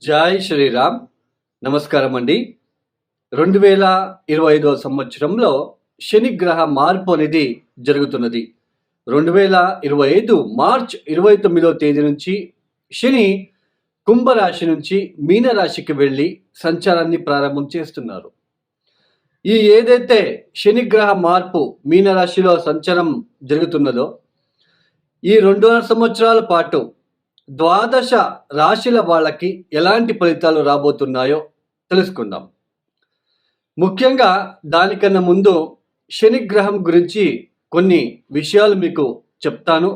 జై శ్రీరామ్. నమస్కారం అండి. 2025 సంవత్సరంలో శనిగ్రహ మార్పు అనేది జరుగుతున్నది. 2025 మార్చ్ 29వ తేదీ నుంచి శని కుంభరాశి నుంచి మీనరాశికి వెళ్ళి సంచారాన్ని ప్రారంభం చేస్తున్నారు. ఈ ఏదైతే శనిగ్రహ మార్పు మీనరాశిలో సంచారం జరుగుతున్నదో ఈ 2.5 సంవత్సరాల పాటు ద్వాదశ రాశుల వాళ్ళకి ఎలాంటి ఫలితాలు రాబోతున్నాయో తెలుసుకుందాం. ముఖ్యంగా దానికన్నా ముందు శనిగ్రహం గురించి కొన్ని విషయాలు మీకు చెప్తాను.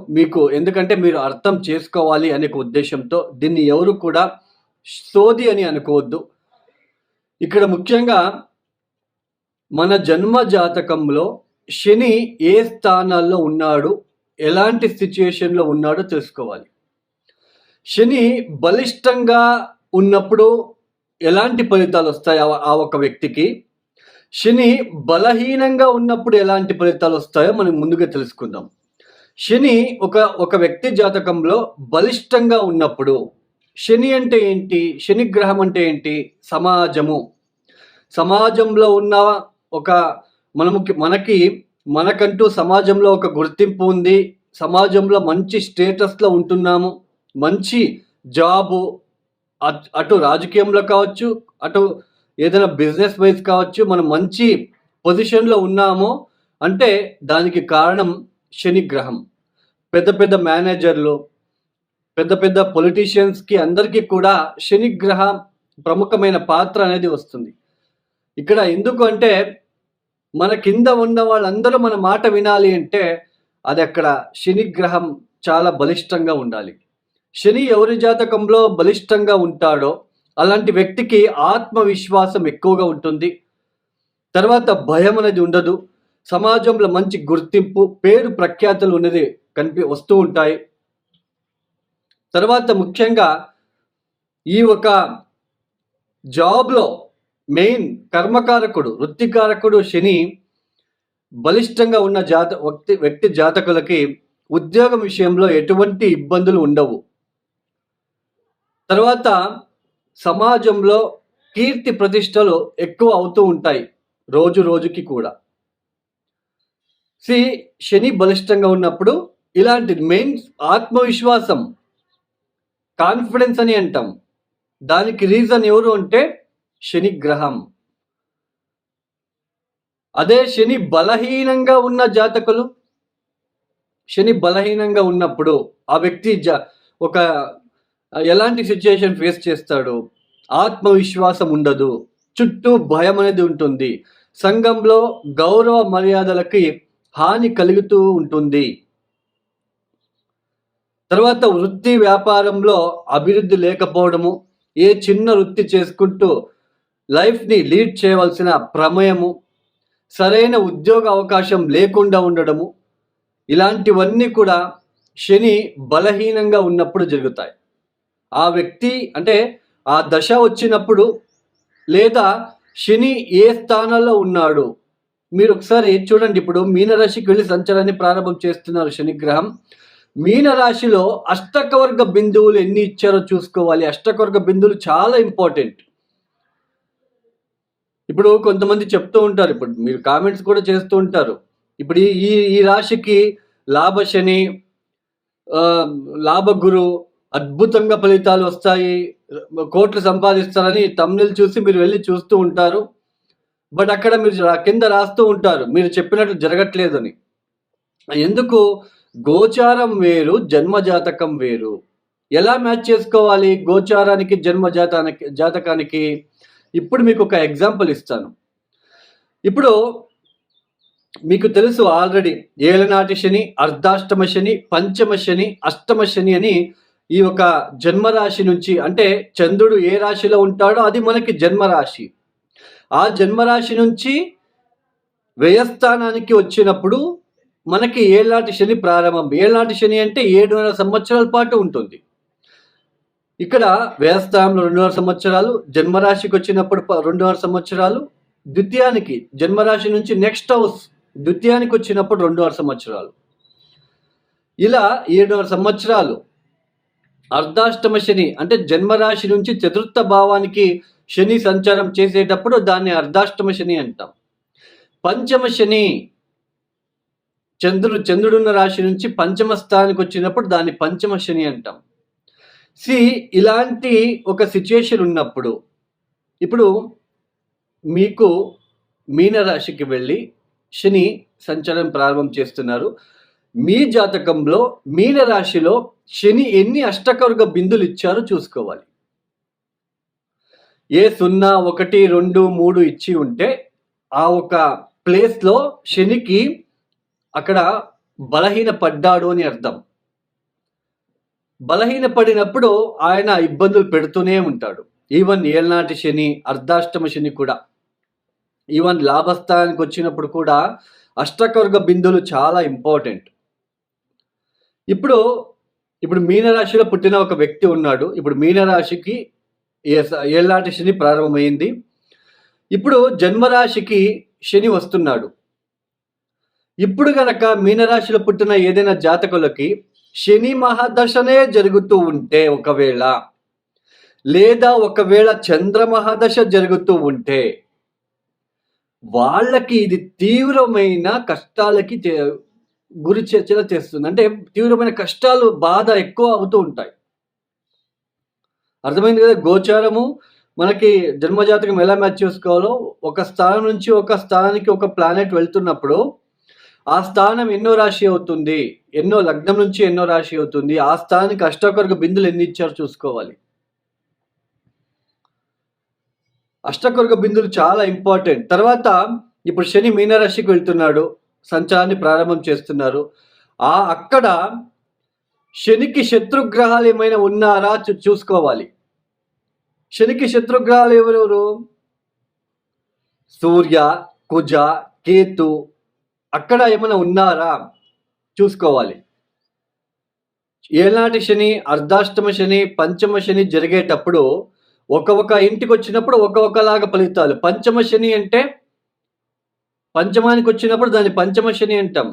ఎందుకంటే మీరు అర్థం చేసుకోవాలి అనే ఉద్దేశంతో దీన్ని ఎవరు కూడా సోది అని అనుకోవద్దు. ఇక్కడ ముఖ్యంగా మన జన్మ జాతకంలో శని ఏ స్థానాల్లో ఉన్నాడు, ఎలాంటి సిచ్యుయేషన్లో ఉన్నాడో తెలుసుకోవాలి. శని బలిష్టంగా ఉన్నప్పుడు ఎలాంటి ఫలితాలు వస్తాయి ఆ ఒక వ్యక్తికి, శని బలహీనంగా ఉన్నప్పుడు ఎలాంటి ఫలితాలు వస్తాయో మనం ముందుగా తెలుసుకుందాం. శని ఒక వ్యక్తి జాతకంలో బలిష్టంగా ఉన్నప్పుడు, శని అంటే ఏంటి, శని గ్రహం అంటే ఏంటి, సమాజంలో ఉన్న ఒక మనకంటూ సమాజంలో ఒక గుర్తింపు ఉంది, సమాజంలో మంచి స్టేటస్లో ఉంటున్నాము, మంచి జాబు, అటు రాజకీయంలో కావచ్చు, అటు ఏదైనా బిజినెస్ వైజ్ కావచ్చు, మనం మంచి పొజిషన్లో ఉన్నాము అంటే దానికి కారణం శనిగ్రహం. పెద్ద పెద్ద మేనేజర్లు, పెద్ద పెద్ద పొలిటీషియన్స్కి అందరికీ కూడా శనిగ్రహ ప్రముఖమైన పాత్ర అనేది వస్తుంది. ఇక్కడ ఎందుకు అంటే మన కింద ఉన్న వాళ్ళందరూ మన మాట వినాలి అంటే అది అక్కడ శనిగ్రహం చాలా బలిష్టంగా ఉండాలి. శని ఎవరి జాతకంలో బలిష్టంగా ఉంటాడో అలాంటి వ్యక్తికి ఆత్మవిశ్వాసం ఎక్కువగా ఉంటుంది. తర్వాత భయం అనేది ఉండదు. సమాజంలో మంచి గుర్తింపు, పేరు ప్రఖ్యాతులు అనేది వస్తూ ఉంటాయి. తర్వాత ముఖ్యంగా ఈ ఒక జాబ్లో మెయిన్ కర్మకారకుడు, వృత్తికారకుడు శని బలిష్టంగా ఉన్న వ్యక్తి జాతకులకి ఉద్యోగం విషయంలో ఎటువంటి ఇబ్బందులు ఉండవు. తర్వాత సమాజంలో కీర్తి ప్రతిష్టలు ఎక్కువ అవుతూ ఉంటాయి రోజు రోజుకి కూడా. శని బలిష్టంగా ఉన్నప్పుడు ఇలాంటి మెయిన్ ఆత్మవిశ్వాసం, కాన్ఫిడెన్స్ అని అంటాం. దానికి రీజన్ ఎవరు అంటే శనిగ్రహం. అదే శని బలహీనంగా ఉన్న జాతకులు, శని బలహీనంగా ఉన్నప్పుడు ఆ వ్యక్తి ఒక ఎలాంటి సిచ్యుయేషన్ ఫేస్ చేస్తాడు, ఆత్మవిశ్వాసం ఉండదు, చుట్టూ భయం అనేది ఉంటుంది, సంఘంలో గౌరవ మర్యాదలకి హాని కలుగుతూ ఉంటుంది. తర్వాత వృత్తి వ్యాపారంలో అభివృద్ధి లేకపోవడము, ఏ చిన్న వృత్తి చేసుకుంటూ లైఫ్ని లీడ్ చేయవలసిన ప్రమేయము, సరైన ఉద్యోగ అవకాశం లేకుండా ఉండడము, ఇలాంటివన్నీ కూడా శని బలహీనంగా ఉన్నప్పుడు జరుగుతాయి. ఆ వ్యక్తి అంటే ఆ దశ వచ్చినప్పుడు, లేదా శని ఏ స్థానంలో ఉన్నాడు మీరు ఒకసారి చూడండి. ఇప్పుడు మీనరాశికి వెళ్ళి సంచారాన్ని ప్రారంభం చేస్తున్నారు శనిగ్రహం. మీనరాశిలో అష్టకవర్గ బిందువులు ఎన్ని ఇచ్చారో చూసుకోవాలి. అష్టకవర్గ బిందువులు చాలా ఇంపార్టెంట్. ఇప్పుడు కొంతమంది చెప్తూ ఉంటారు, ఇప్పుడు మీరు కామెంట్స్ కూడా చేస్తూ ఉంటారు, ఇప్పుడు ఈ రాశికి లాభశని, లాభగురు, అద్భుతంగా ఫలితాలు వస్తాయి, కోట్లు సంపాదిస్తారని తమ్ముళ్ళు చూసి మీరు వెళ్ళి చూస్తూ ఉంటారు. బట్ అక్కడ మీరు కింద రాస్తూ ఉంటారు మీరు చెప్పినట్లు జరగట్లేదని. ఎందుకు? గోచారం వేరు, జన్మజాతకం వేరు. ఎలా మ్యాచ్ చేసుకోవాలి గోచారానికి జాతకానికి? ఇప్పుడు మీకు ఒక ఎగ్జాంపుల్ ఇస్తాను. ఇప్పుడు మీకు తెలుసు ఆల్రెడీ ఏలనాటి శని, అర్ధాష్టమ శని, పంచమ శని, అష్టమ శని అని ఈ ఒక జన్మరాశి నుంచి, అంటే చంద్రుడు ఏ రాశిలో ఉంటాడో అది మనకి జన్మరాశి. ఆ జన్మరాశి నుంచి వ్యయస్థానానికి వచ్చినప్పుడు మనకి ఏళ్ళనాటి శని ప్రారంభం. ఏళ్ళనాటి శని అంటే 7.5 సంవత్సరాల పాటు ఉంటుంది. ఇక్కడ వ్యయస్థానంలో 2.5 సంవత్సరాలు, జన్మరాశికి వచ్చినప్పుడు 2.5 సంవత్సరాలు, ద్వితీయానికి జన్మరాశి నుంచి నెక్స్ట్ హౌస్ ద్వితీయానికి వచ్చినప్పుడు 2.5 సంవత్సరాలు, ఇలా 7.5 సంవత్సరాలు అర్ధాష్టమ శని అంటే జన్మరాశి నుంచి చతుర్థ భావానికి శని సంచారం చేసేటప్పుడు దాన్ని అర్ధాష్టమ శని అంటాం. పంచమ శని చంద్రుడున్న రాశి నుంచి పంచమ స్థానానికి వచ్చినప్పుడు దాన్ని పంచమ శని అంటాం. ఇలాంటి ఒక సిచ్యుయేషన్ ఉన్నప్పుడు ఇప్పుడు మీకు మీనరాశికి వెళ్ళి శని సంచారం ప్రారంభం చేస్తున్నారు. మీ జాతకంలో మీనరాశిలో శని ఎన్ని అష్టకవర్గ బిందులు ఇచ్చారో చూసుకోవాలి. ఏ 0, 1, 2, 3 ఇచ్చి ఉంటే ఆ ఒక ప్లేస్లో శనికి అక్కడ బలహీన పడ్డాడు అని అర్థం. బలహీన పడినప్పుడు ఆయన ఇబ్బందులు పెడుతూనే ఉంటాడు. ఈవెన్ ఏళ్నాటి శని, అర్ధాష్టమ శని కూడా, ఈవెన్ లాభస్థానానికి వచ్చినప్పుడు కూడా అష్టకవర్గ బిందువులు చాలా ఇంపార్టెంట్. ఇప్పుడు మీనరాశిలో పుట్టిన ఒక వ్యక్తి ఉన్నాడు. ఇప్పుడు మీనరాశికి ఏళ్నాటి శని ప్రారంభమైంది. ఇప్పుడు జన్మరాశికి శని వస్తున్నాడు. ఇప్పుడు గనక మీనరాశిలో పుట్టిన ఏదైనా జాతకులకి శని మహాదశనే జరుగుతూ ఉంటే ఒకవేళ, లేదా ఒకవేళ చంద్ర మహాదశ జరుగుతూ ఉంటే వాళ్ళకి ఇది తీవ్రమైన కష్టాలకి గురి చర్చలు చేస్తుంది. అంటే తీవ్రమైన కష్టాలు, బాధ ఎక్కువ అవుతూ ఉంటాయి. అర్థమైంది కదా? గోచారము మనకి జన్మజాతకం ఎలా మ్యాచ్ చేసుకోవాలో, ఒక స్థానం నుంచి ఒక స్థానానికి ఒక ప్లానెట్ వెళ్తున్నప్పుడు ఆ స్థానం ఎన్నో రాశి అవుతుంది, ఎన్నో లగ్నం నుంచి ఎన్నో రాశి అవుతుంది, ఆ స్థానానికి అష్టకవర్గ బిందులు ఎన్ని ఇచ్చారో చూసుకోవాలి. అష్టకవర్గ బిందులు చాలా ఇంపార్టెంట్. తర్వాత ఇప్పుడు శని మీనరాశికి వెళ్తున్నాడు, సంచారాన్ని ప్రారంభం చేస్తున్నారు. అక్కడ శనికి శత్రుగ్రహాలు ఏమైనా ఉన్నారా చూసుకోవాలి. శనికి శత్రుగ్రహాలు ఎవరెవరు? సూర్య, కుజ, కేతు, అక్కడ ఏమైనా ఉన్నారా చూసుకోవాలి. ఏనాటి శని, అర్ధాష్టమ శని, పంచమ శని జరిగేటప్పుడు ఒక ఇంటికి వచ్చినప్పుడు ఒకలాగా ఫలితాలు. పంచమ శని అంటే పంచమానికి వచ్చినప్పుడు దాన్ని పంచమ శని అంటాం.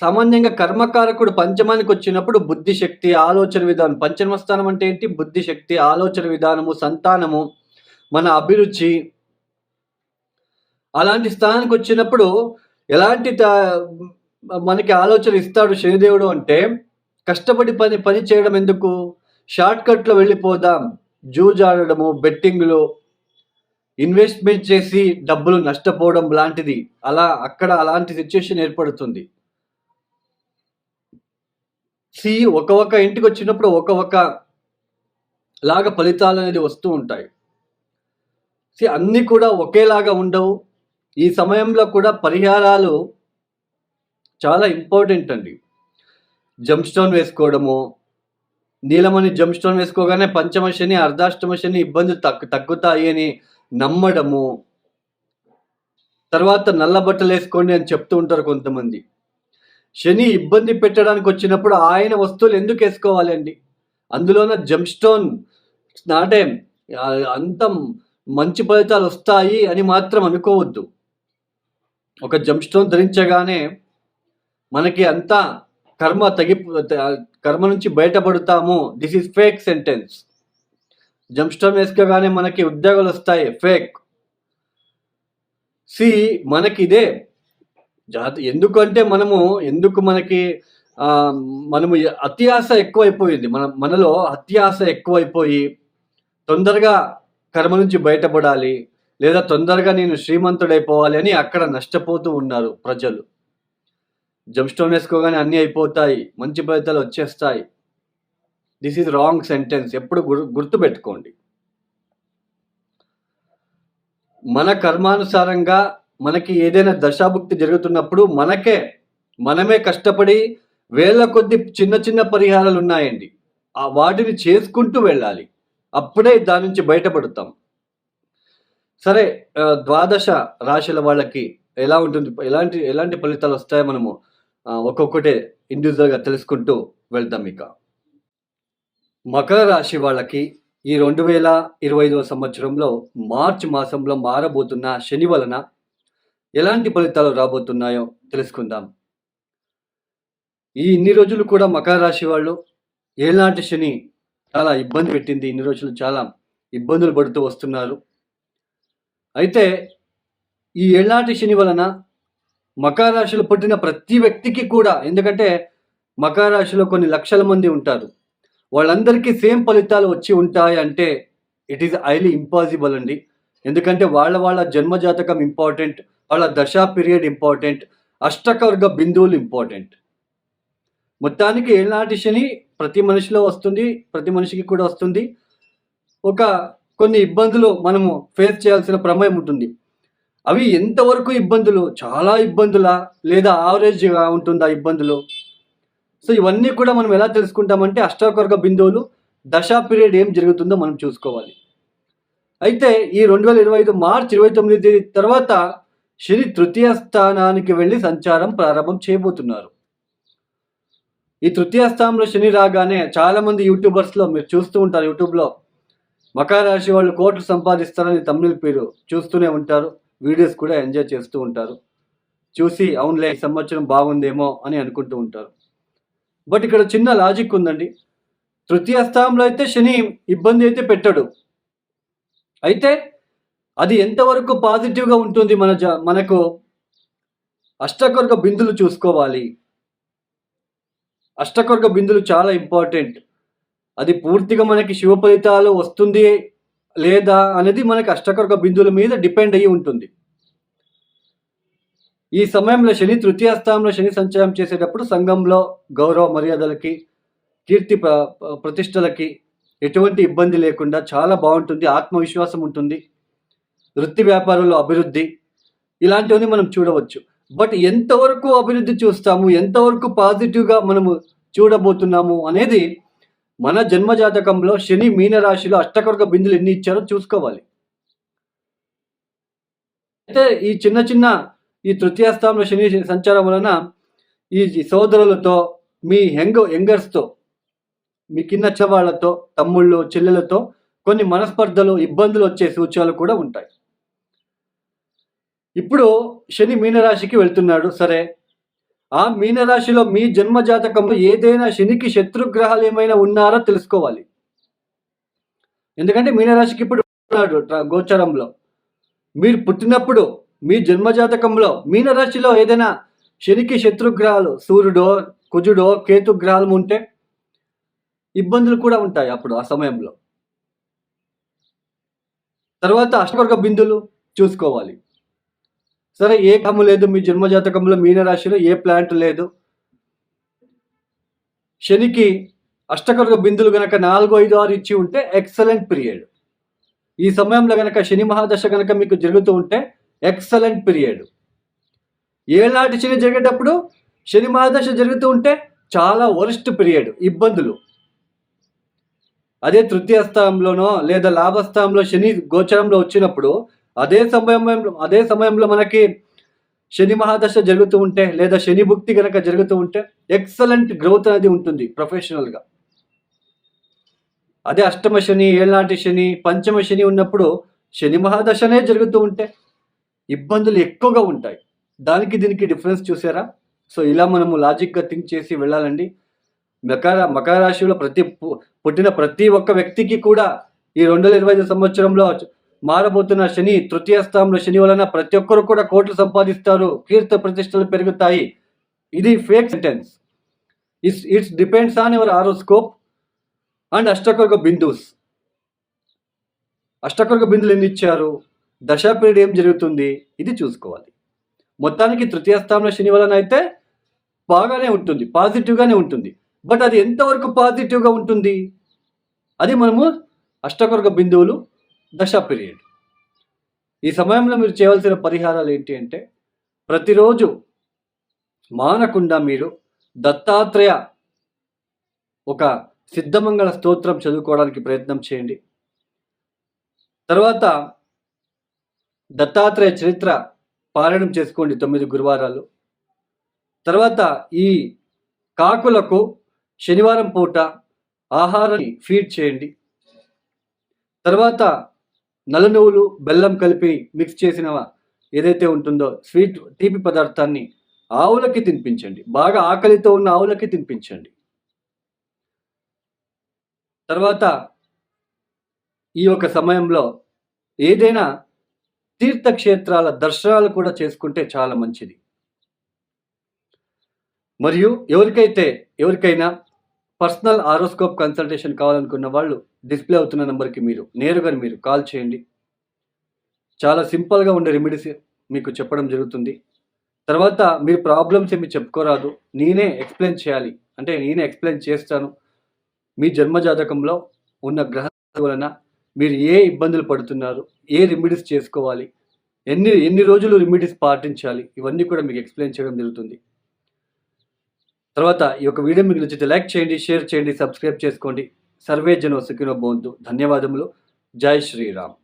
సామాన్యంగా కర్మకారకుడు పంచమానికి వచ్చినప్పుడు బుద్ధిశక్తి, ఆలోచన విధానం. పంచమ స్థానం అంటే ఏంటి? బుద్ధిశక్తి, ఆలోచన విధానము, సంతానము, మన అభిరుచి. అలాంటి స్థానానికి వచ్చినప్పుడు ఎలాంటి మనకి ఆలోచన ఇస్తాడు శనిదేవుడు అంటే, కష్టపడి పని చేయడం ఎందుకు, షార్ట్ కట్లో వెళ్ళిపోదాం, జూజాడము, బెట్టింగ్లు, ఇన్వెస్ట్మెంట్ చేసి డబ్బులు నష్టపోవడం లాంటిది. అక్కడ అలాంటి సిచ్యుయేషన్ ఏర్పడుతుంది. ఒక ఇంటికి వచ్చినప్పుడు ఒక లాగా ఫలితాలు అనేది వస్తూ ఉంటాయి. అన్నీ కూడా ఒకేలాగా ఉండవు. ఈ సమయంలో కూడా పరిహారాలు చాలా ఇంపార్టెంట్ అండి. జంప్ స్టోన్ వేసుకోవడము, నీలమణి జంప్ స్టోన్ వేసుకోగానే పంచమ శని, అర్ధాష్టమ శని ఇబ్బందులు తగ్గుతాయి అని నమ్మడము. తర్వాత నల్ల బట్టలు వేసుకోండి అని చెప్తూ ఉంటారు కొంతమంది. శని ఇబ్బంది పెట్టడానికి వచ్చినప్పుడు ఆయన వస్తువులు ఎందుకు వేసుకోవాలి అండి? అందులోన జంప్ స్టోన్ అంటే అంత మంచి ఫలితాలు వస్తాయి అని మాత్రం అనుకోవద్దు. ఒక జంప్ స్టోన్ ధరించగానే మనకి అంతా కర్మ నుంచి బయటపడతాము. This is fake sentence. Jump stone వేసుకోగానే మనకి ఉద్యోగాలు వస్తాయి, ఫేక్. మనకి ఇదే ఎందుకంటే మనము అత్యాశ ఎక్కువైపోయింది. మనలో అత్యాశ ఎక్కువైపోయి తొందరగా కర్మ నుంచి బయటపడాలి, లేదా తొందరగా నేను శ్రీమంతుడైపోవాలి అని అక్కడ నష్టపోతూ ఉన్నారు ప్రజలు. జంప్ స్టోన్ వేసుకోగానే అన్నీ అయిపోతాయి, మంచి ఫలితాలు వచ్చేస్తాయి. This is wrong sentence. ఎప్పుడు గుర్తుపెట్టుకోండి. మన కర్మానుసారంగా మనకి ఏదైనా దశాభుక్తి జరుగుతున్నప్పుడు మనమే కష్టపడి వేల కొద్ది చిన్న పరిహారాలు ఉన్నాయండి, వాటిని చేసుకుంటూ వెళ్ళాలి. అప్పుడే దాని నుంచి బయటపడతాం. సరే, ద్వాదశ రాశుల వాళ్ళకి ఎలా ఉంటుంది, ఎలాంటి ఫలితాలు వస్తాయో మనము ఒక్కొక్కటే ఇండివిజువల్గా తెలుసుకుంటూ వెళ్తాం. ఇక మకర రాశి వాళ్ళకి ఈ 2025వ సంవత్సరంలో మార్చి మాసంలో మారబోతున్న శని వలన ఎలాంటి ఫలితాలు రాబోతున్నాయో తెలుసుకుందాం. ఇన్ని రోజులు కూడా మకర రాశి వాళ్ళు ఏనాటి శని చాలా ఇబ్బంది పెట్టింది. ఇన్ని రోజులు చాలా ఇబ్బందులు పడుతూ వస్తున్నారు. అయితే ఈ ఏళ్నాటి శని వలన మకర రాశిలో పుట్టిన ప్రతి వ్యక్తికి కూడా, ఎందుకంటే మకర రాశిలో కొన్ని లక్షల మంది ఉంటారు. వాళ్ళందరికీ సేమ్ ఫలితాలు వచ్చి ఉంటాయి అంటే ఇట్ ఈస్ హైలీ ఇంపాసిబుల్ అండి. ఎందుకంటే వాళ్ళ జన్మజాతకం ఇంపార్టెంట్. వాళ్ళ దశా పీరియడ్ ఇంపార్టెంట్. అష్టకవర్గ బిందువులు ఇంపార్టెంట్. మొత్తానికి ఏళ్నాటి శని ప్రతి మనిషిలో వస్తుంది. ప్రతి మనిషికి కూడా వస్తుంది. కొన్ని ఇబ్బందులు మనము ఫేస్ చేయాల్సిన ప్రమేయం ఉంటుంది. అవి ఎంతవరకు ఇబ్బందులు? చాలా ఇబ్బందులా? లేదా యావరేజ్‌గా ఉంటుందా ఇబ్బందులు? సో, ఇవన్నీ కూడా మనం ఎలా తెలుసుకుంటామంటే అష్టకవర్గ బిందువులు, దశా పీరియడ్ ఏం జరుగుతుందో మనం చూసుకోవాలి. అయితే ఈ 2025 మార్చి 29 తేదీ తర్వాత శని తృతీయ స్థానానికి వెళ్ళి సంచారం ప్రారంభం చేయబోతున్నారు. ఈ తృతీయ స్థానంలో శని రాగానే చాలామంది యూట్యూబర్స్‌లో మీరు చూస్తూ ఉంటారు యూట్యూబ్‌లో. మకర రాశి వాళ్ళు కోట్లు సంపాదిస్తారని థంబ్‌నెయిల్ పేరు చూస్తూనే ఉంటారు. వీడియోస్ కూడా ఎంజాయ్ చేస్తూ ఉంటారు. చూసి అవునులే ఈ సంవత్సరం బాగుందేమో అని అనుకుంటూ ఉంటారు. బట్ ఇక్కడ చిన్న లాజిక్ ఉందండి. తృతీయ స్థానంలో అయితే శని ఇబ్బంది అయితే పెట్టడు. అయితే అది ఎంతవరకు పాజిటివ్‌గా ఉంటుంది మనకు అష్టకవర్గ బిందువులు చూసుకోవాలి. అష్టకవర్గ బిందువులు చాలా ఇంపార్టెంట్. అది పూర్తిగా మనకి శుభ ఫలితాలు వస్తుంది లేదా అనేది మనకి అష్టకవర్గ బిందువుల మీద డిపెండ్ అయ్యి ఉంటుంది. ఈ సమయంలో శని తృతీయ స్థానంలో శని సంచారం చేసేటప్పుడు సంఘంలో గౌరవ మర్యాదలకి, కీర్తి ప్రతిష్టలకి ఎటువంటి ఇబ్బంది లేకుండా చాలా బాగుంటుంది. ఆత్మవిశ్వాసం ఉంటుంది. వృత్తి వ్యాపారంలో అభివృద్ధి ఇలాంటివన్నీ మనం చూడవచ్చు. బట్ ఎంతవరకు అభివృద్ధి చూస్తాము, ఎంతవరకు పాజిటివ్‌గా మనము చూడబోతున్నాము అనేది మన జన్మజాతకంలో శని మీన రాశిలో అష్టకవర్గ బిందువులు ఎన్ని ఇచ్చారో చూసుకోవాలి. అయితే ఈ చిన్న ఈ తృతీయ స్థానంలో శని సంచారం వలన ఈ సోదరులతో, మీ యంగర్స్‌తో, మీ కింద వాళ్ళతో, తమ్ముళ్ళు, చెల్లెలతో కొన్ని మనస్పర్ధలు, ఇబ్బందులు వచ్చే సూచనలు కూడా ఉంటాయి. ఇప్పుడు శని మీనరాశికి వెళ్తున్నాడు. సరే, ఆ మీనరాశిలో మీ జన్మ జాతకంలో ఏదైనా శనికి శత్రుగ్రహాలు ఏమైనా ఉన్నారో తెలుసుకోవాలి. ఎందుకంటే మీనరాశికి ఇప్పుడు ఉన్నాడు గోచరంలో. మీరు పుట్టినప్పుడు మీ జన్మ జాతకంలో మీనరాశిలో ఏదైనా శనికి శత్రుగ్రహాలు, సూర్యుడో, కుజుడో, కేతు గ్రహాలు ఉంటే ఇబ్బందులు కూడా ఉంటాయి అప్పుడు ఆ సమయంలో. తర్వాత అష్టవర్గ బిందువులు చూసుకోవాలి. సరే, ఏ గ్రహము లేదు మీ జన్మజాతకంలో మీనరాశిలో ఏ ప్లాంట్ లేదు. శనికి అష్టకర్గ బిందులు గనక 4, 5, 6 ఇచ్చి ఉంటే ఎక్సలెంట్ పీరియడ్. ఈ సమయంలో గనక శని మహాదశ గనక మీకు జరుగుతూ ఉంటే ఎక్సలెంట్ పీరియడ్. ఏళ్ళనాటి శని జరిగేటప్పుడు శని మహాదశ జరుగుతూ ఉంటే చాలా వరస్ట్ పీరియడ్, ఇబ్బందులు. అదే తృతీయ స్థానంలోనో లేదా లాభస్థానంలో శని గోచరంలో వచ్చినప్పుడు అదే సమయంలో మనకి శని మహాదశ జరుగుతూ ఉంటే లేదా శని భుక్తి కనుక జరుగుతూ ఉంటే ఎక్సలెంట్ గ్రోత్ అనేది ఉంటుంది ప్రొఫెషనల్గా. అదే అష్టమ శని, ఏళ్ళనాటి శని, పంచమ శని ఉన్నప్పుడు శని మహాదశనే జరుగుతూ ఉంటే ఇబ్బందులు ఎక్కువగా ఉంటాయి. దానికి దీనికి డిఫరెన్స్ చూసారా? సో ఇలా మనము లాజిక్గా థింక్ చేసి వెళ్ళాలండి. మకర రాశిలో పుట్టిన ప్రతి ఒక్క వ్యక్తికి కూడా ఈ 2025 సంవత్సరంలో మారబోతున్న శని తృతీయ స్థానంలో శని వలన ప్రతి ఒక్కరు కూడా కోట్లు సంపాదిస్తారు, కీర్తి ప్రతిష్టలు పెరుగుతాయి. ఇది fake sentence. It's depends on your horoscope and అష్టకర్గ బిందుస్. అష్టకర్గ బిందులు ఎన్ని ఇచ్చారు, దశా పీరియడ్ ఏం జరుగుతుంది, ఇది చూసుకోవాలి. మొత్తానికి తృతీయ స్థానంలో శని వలన అయితే బాగానే ఉంటుంది, పాజిటివ్గానే ఉంటుంది. బట్ అది ఎంతవరకు పాజిటివ్గా ఉంటుంది, అది మనము అష్టకర్గ బిందువులు, దశా పీరియడ్. ఈ సమయంలో మీరు చేయవలసిన పరిహారాలు ఏంటి అంటే, ప్రతిరోజు మానకుండా మీరు దత్తాత్రేయ ఒక సిద్ధమంగళ స్తోత్రం చదువుకోవడానికి ప్రయత్నం చేయండి. తర్వాత దత్తాత్రేయ చరిత్ర పారాయణం చేసుకోండి 9 గురువారాలు. తర్వాత ఈ కాకులకు శనివారం పూట ఆహారాన్ని ఫీడ్ చేయండి. తర్వాత నల్ల నువ్వులు, బెల్లం కలిపి మిక్స్ చేసిన ఏదైతే ఉంటుందో స్వీట్, తీపి పదార్థాన్ని ఆవులకి తినిపించండి. బాగా ఆకలితో ఉన్న ఆవులకి తినిపించండి. తర్వాత ఈ యొక్క సమయంలో ఏదైనా తీర్థక్షేత్రాల దర్శనాలు కూడా చేసుకుంటే చాలా మంచిది. మరియు ఎవరికైనా పర్సనల్ ఆరోస్కోప్ కన్సల్టేషన్ కావాలనుకున్న వాళ్ళు డిస్ప్లే అవుతున్న నెంబర్కి నేరుగా మీరు కాల్ చేయండి. చాలా సింపుల్గా ఉండే రెమెడీస్ మీకు చెప్పడం జరుగుతుంది. తర్వాత మీరు ప్రాబ్లమ్స్ ఏమి చెప్పుకోరాదు, నేనే ఎక్స్ప్లెయిన్ చేయాలి అంటే నేనే ఎక్స్ప్లెయిన్ చేస్తాను. మీ జన్మజాతకంలో ఉన్న గ్రహాల వలన మీరు ఏ ఇబ్బందులు పడుతున్నారు, ఏ రెమెడీస్ చేసుకోవాలి, ఎన్ని రోజులు రెమెడీస్ పాటించాలి, ఇవన్నీ కూడా మీకు ఎక్స్ప్లెయిన్ చేయడం జరుగుతుంది. తర్వాత ఈ యొక్క వీడియో మీకు నచ్చితే లైక్ చేయండి, షేర్ చేయండి, సబ్స్క్రైబ్ చేసుకోండి. సర్వే జనో సుఖినో భవంతు. ధన్యవాదములు. జై శ్రీరామ్.